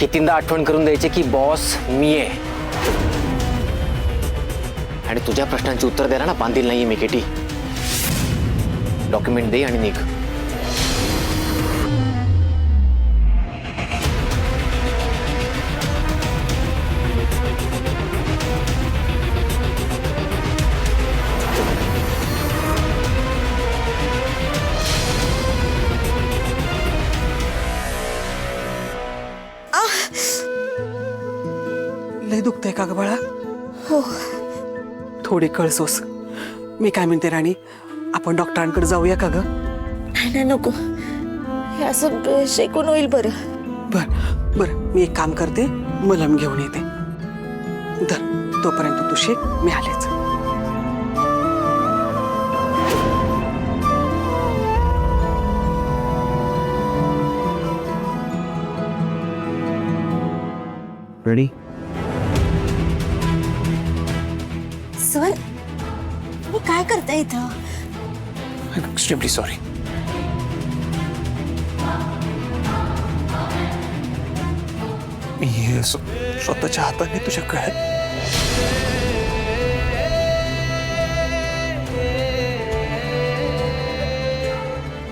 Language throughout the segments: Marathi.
कितींदा आठवण करून द्यायचे की बॉस मी आहे आणि तुझ्या प्रश्नांची उत्तर द्यायला ना बांधील नाहीये मी केटी. डॉक्युमेंट दे आणि निघ. लय दुखतंय का ग बाळा? हो. थोडी कळसोस. मी काय म्हणते राणी, आपण डॉक्टरांकडे जाऊया का ग? नाही नको, हे असं शेकून होईल बरं. बर बर, मी एक काम करते, मलम घेऊन येते. धर, तोपर्यंत तू शेक, मी आलेच. रेडी? सर, मी काय करताय इथं? Extremely sorry. मी हे स्वतःच्या हाताने तुझ्या गळ्यात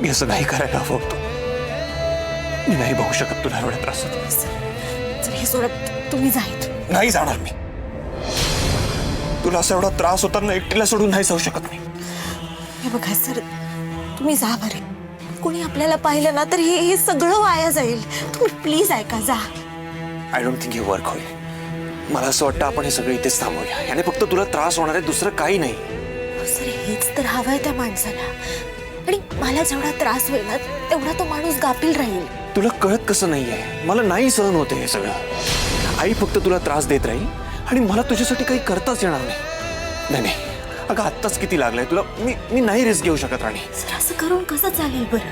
मी असं नाही करायला हवं होतं. मी नाही बघू शकत तुला एवढा त्रास होतो. जर हे सोडत तुम्ही जाईल. नाही जाणार मी. तुला असा एवढा त्रास होताना एकटीला सोडून नाही जाऊ शकत मी. हे बघा सर, तुम्ही जा बरे. कोणी आपल्याला पाहिलं ना तर हे सगळं वाया जाईल. तुम्ही प्लीज ऐका, जा. आय डोंट थिंक हे वर्क होईल. मला असं वाटतं आपण हे सगळं इथेच थांबवूया. याने फक्त तुला त्रास होणार आहे, दुसरं काही नाही. सर, हेच तर हवंय त्या माणसाला. आणि मला जेवढा त्रास होईल ना तेवढा तो माणूस गाफील राहील. तुला कळत कसं नाहीये? मला नाही सहन होते हे सगळं. आई फक्त तुला त्रास देत राहील आणि मला तुझ्यासाठी काही करताच येणार नाही. नाही नाही, अगं आत्ताच किती लागलंय तुला. मी नाही रिस्क घेऊ शकत राणी. सर, असं करून कसं चालेल बरं?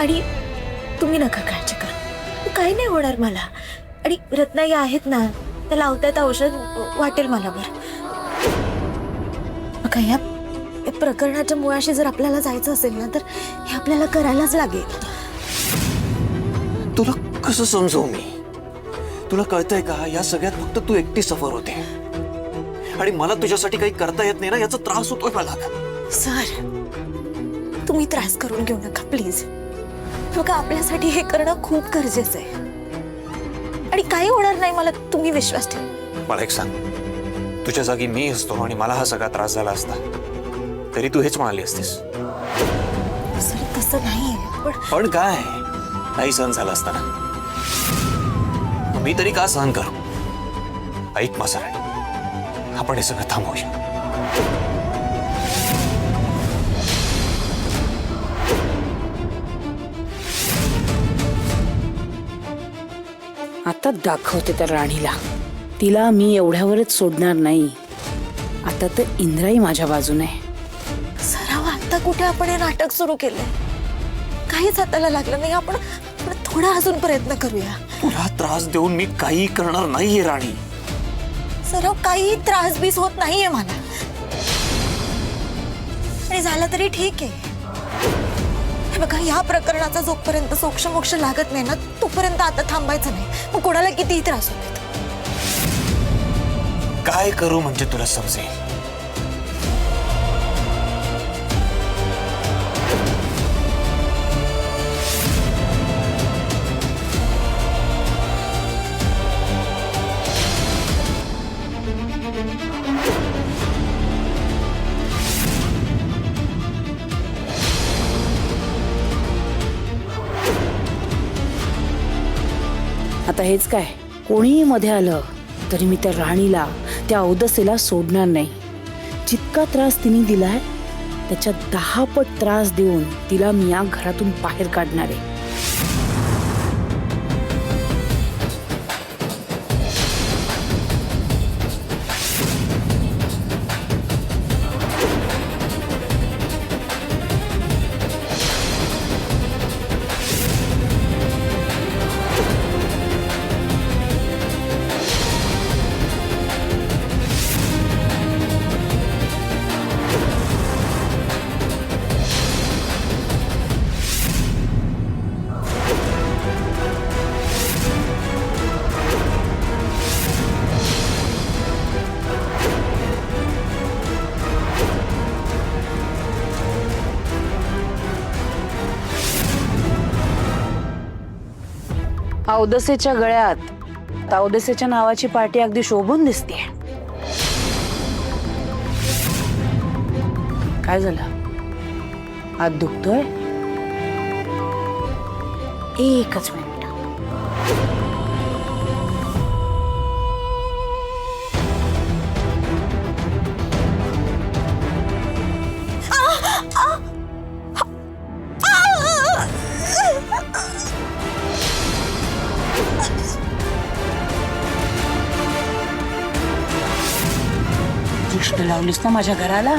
आणि तुम्ही नका काळजी करा, काही नाही होणार मला. आणि रत्नाई आहेत ना, त्या लावतायत औषध, वाटेल मला बरं. बघा, या प्रकरणाच्या मुळाशी जर आपल्याला जायचं असेल ना तर हे आपल्याला करायलाच लागेल. तुला कसं समजवू मी? तुला कळतंय का, या सगळ्यात फक्त तू एकटी सफर होते आणि मला तुझ्यासाठी काही करता येत नाही ना, याचा त्रास होतोय मला. सर, तुम्ही त्रास करून घेऊ नका प्लीज. बघा, आपल्यासाठी हे करणं खूप गरजेचं आहे आणि काही होणार नाही, मला तुम्ही विश्वास ठेवा. मला एक सांग, तुझ्या जागी मी असतो आणि मला हा सगळा त्रास झाला असता तरी तू हेच म्हणाली असतीस? सर, तसं नाहीये. पण काय, नाही सहन झालं असताना मी तरी का सहन करू? ऐक माझा राणी, आपण हे सगळं थांबवूया. आता दाखवते त्या राणीला, तिला मी एवढ्यावरच सोडणार नाही. आता तर इंद्राई माझ्या बाजूने आहे. सराव, आता कुठे आपण हे नाटक सुरू केलंय? काहीच हाताला लागलं नाही. आपण थोडा अजून प्रयत्न करूया. तुला त्रास देऊन मी काही करणार नाहीये राणी. सराव, काही त्रास बीस होत नाहीये मला. आणि झालं तरी ठीक आहे. हे बघा, या प्रकरणाचा जोपर्यंत सोक्षमोक्ष लागत नाही ना तोपर्यंत आता थांबायचं नाही. मग कोणाला कितीही त्रास होत. काय करू म्हणजे तुला समजेल? आता हेच काय, कोणीही मध्ये आलं तरी मी त्या राणीला, त्या औदसेला सोडणार नाही. जितका त्रास तिने दिलाय त्याच्या 10 पट त्रास देऊन तिला मी या घरातून बाहेर काढणार आहे. औदसेच्या गळ्यात औदसेच्या नावाची पाटी अगदी शोभून दिसते. काय झालं? हात दुखतोय? एकच मिनिट. दृष्ट लावलीस ना माझ्या घराला.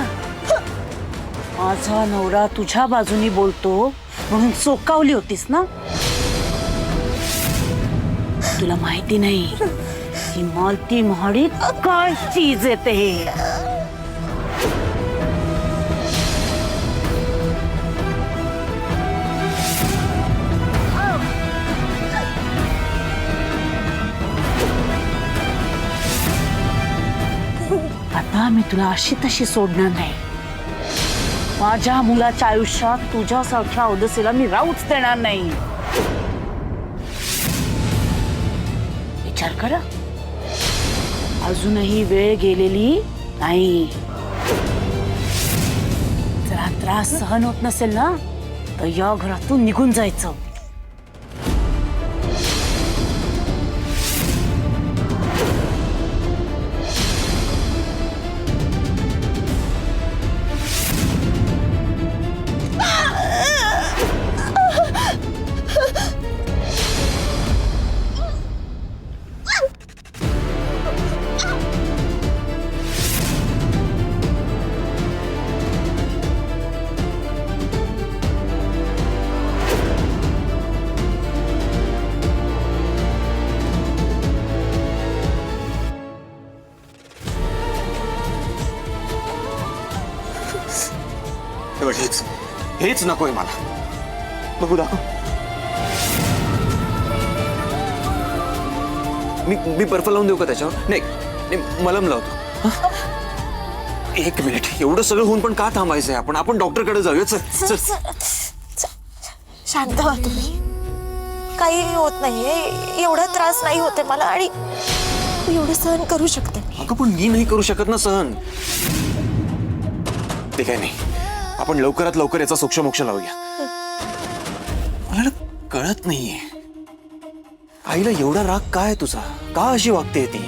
माझा नवरा तुझ्या बाजूनी बोलतो म्हणून चोकावली होतीस ना. तुला माहिती नाही ती मालती महाडी काय चीज येते. आता मी तुला अशी तशी सोडणार नाही. माझ्या मुलाच्या आयुष्यात तुझ्यासारख्या औदसेला मी राहूच देणार नाही. विचार कर. अजूनही वेळ गेलेली नाही. जर हा त्रास सहन होत नसेल ना तर या घरातून निघून जायचं. हेच नकोय मला. बघू दाखव. मी बर्फ लावून देऊ का त्याच्यावर? नाही, मलम लावतो. एक मिनिट. एवढं सगळं होऊन पण का थांबायचंय? आपण डॉक्टरकडे जाऊया. चल. शांत व्हा तुम्ही. काही होत नाहीये. एवढा त्रास नाही होते मला आणि एवढं सहन करू शकते. अगं पण मी नाही करू शकत ना सहन. ते काय नाही. आपण लवकरात लवकर याचा सोक्षमोक्ष लावूया. मला कळत नाहीये आईला एवढा राग काय तुझा? का अशी वागते ती?